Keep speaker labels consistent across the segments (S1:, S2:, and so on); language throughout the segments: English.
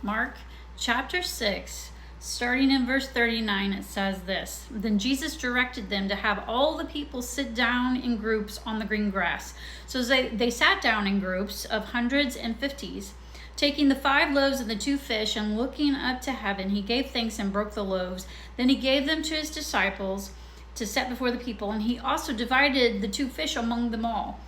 S1: Mark chapter 6, starting in verse 39, it says this: Then Jesus directed them to have all the people sit down in groups on the green grass. So they sat down in groups of hundreds and fifties. Taking the 5 loaves and the 2 fish and looking up to heaven, he gave thanks and broke the loaves. Then he gave them to his disciples to set before the people, and he also divided the 2 fish among them all.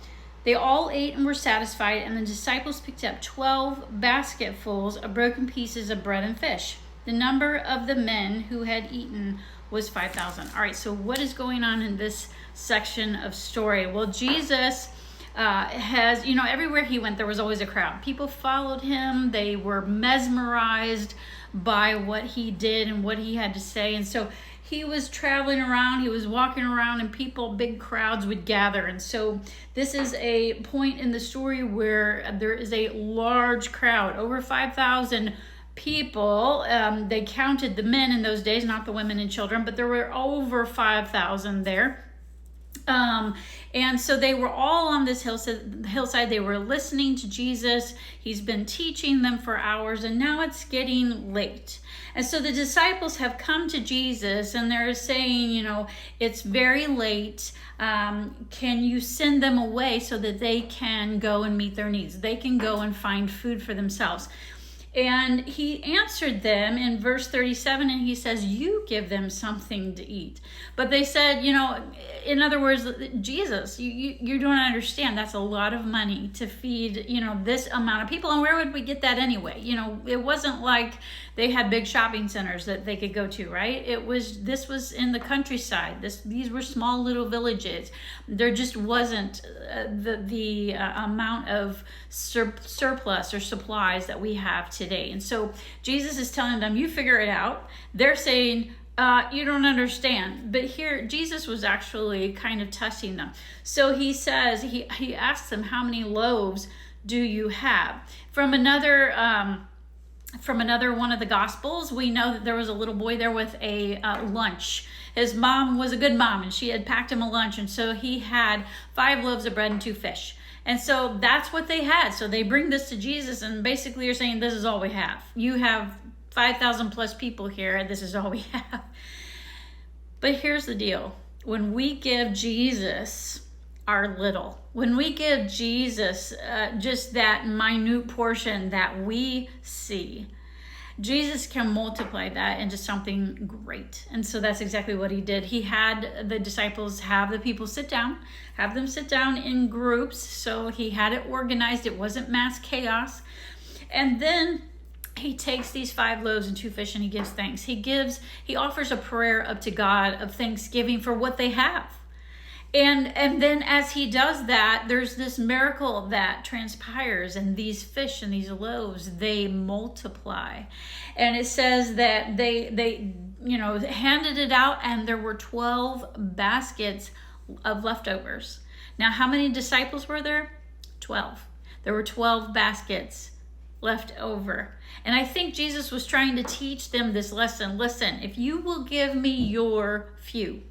S1: They all ate and were satisfied, and the disciples picked up 12 basketfuls of broken pieces of bread and fish. The number of the men who had eaten was 5,000. All right, so what is going on in this section of story? Well, Jesus has, everywhere he went, there was always a crowd. People followed him. They were mesmerized by what he did and what he had to say. And so he was traveling around, he was walking around, and big crowds would gather. And so this is a point in the story where there is a large crowd, over 5,000 people. They counted the men in those days, not the women and children, but there were over 5,000 there. And so they were all on this hillside. They were listening to Jesus. He's been teaching them for hours, and now it's getting late. And so the disciples have come to Jesus, and they're saying, it's very late. Can you send them away so that they can go and meet their needs? They can go and find food for themselves. And he answered them in verse 37, and he says, you give them something to eat. But they said, in other words, Jesus, you don't understand. That's a lot of money to feed, this amount of people. And where would we get that anyway? It wasn't like they had big shopping centers that they could go to, right? This was in the countryside. These were small little villages. There just wasn't the amount of surplus or supplies that we have today. And so Jesus is telling them, you figure it out. They're saying, you don't understand. But here, Jesus was actually kind of testing them. So he says, he asks them, how many loaves do you have? From another one of the Gospels, we know that there was a little boy there with a lunch. His mom was a good mom, and she had packed him a lunch, and so he had 5 loaves of bread and 2 fish. And so that's what they had. So they bring this to Jesus, and basically are saying, this is all we have. You have 5,000 plus people here, and this is all we have. But here's the deal. When we give Jesus our little, when we give Jesus just that minute portion that we see, Jesus can multiply that into something great. And so that's exactly what he did. He had the disciples have the people sit down, have them sit down in groups. So he had it organized. It wasn't mass chaos. And then he takes these 5 loaves and 2 fish and he gives thanks. He offers a prayer up to God of thanksgiving for what they have. And then as he does that, there's this miracle that transpires, and these fish and these loaves, they multiply. And it says that they handed it out, and there were 12 baskets of leftovers. Now, how many disciples were there? 12. There were 12 baskets left over. And I think Jesus was trying to teach them this lesson. Listen, if you will give me your few,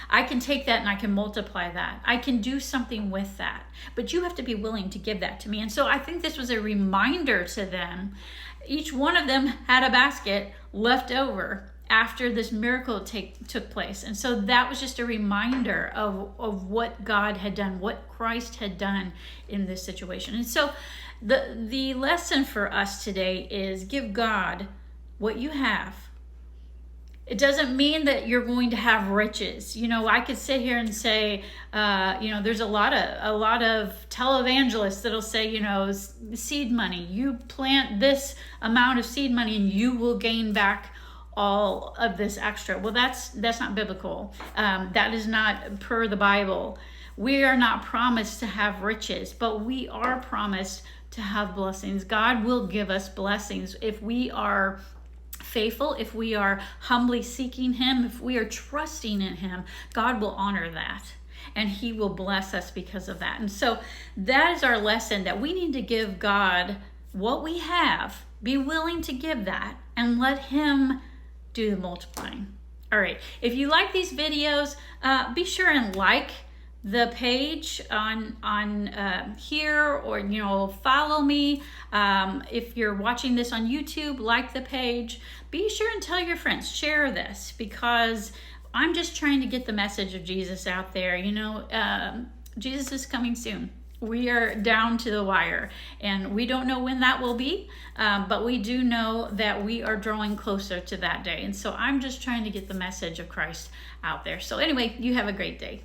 S1: I can take that and I can multiply that. I can do something with that. But you have to be willing to give that to me. And so I think this was a reminder to them. Each one of them had a basket left over after this miracle took place. And so that was just a reminder of what God had done, what Christ had done in this situation. And so the lesson for us today is give God what you have. It doesn't mean that you're going to have riches. I could sit here and say, there's a lot of televangelists that'll say, seed money. You plant this amount of seed money and you will gain back all of this extra. Well, that's not biblical. That is not per the Bible. We are not promised to have riches, but we are promised to have blessings. God will give us blessings if we are faithful, if we are humbly seeking him, if we are trusting in him. God will honor that, and he will bless us because of that. And so that is our lesson, that we need to give God what we have, be willing to give that, and let him do the multiplying. All right, if you like these videos, be sure and like the page on here, or follow me. If you're watching this on YouTube, like the page. Be sure and tell your friends, share this, because I'm just trying to get the message of Jesus out there. Jesus is coming soon. We are down to the wire, and we don't know when that will be, but we do know that we are drawing closer to that day. And so I'm just trying to get the message of Christ out there. So anyway, you have a great day.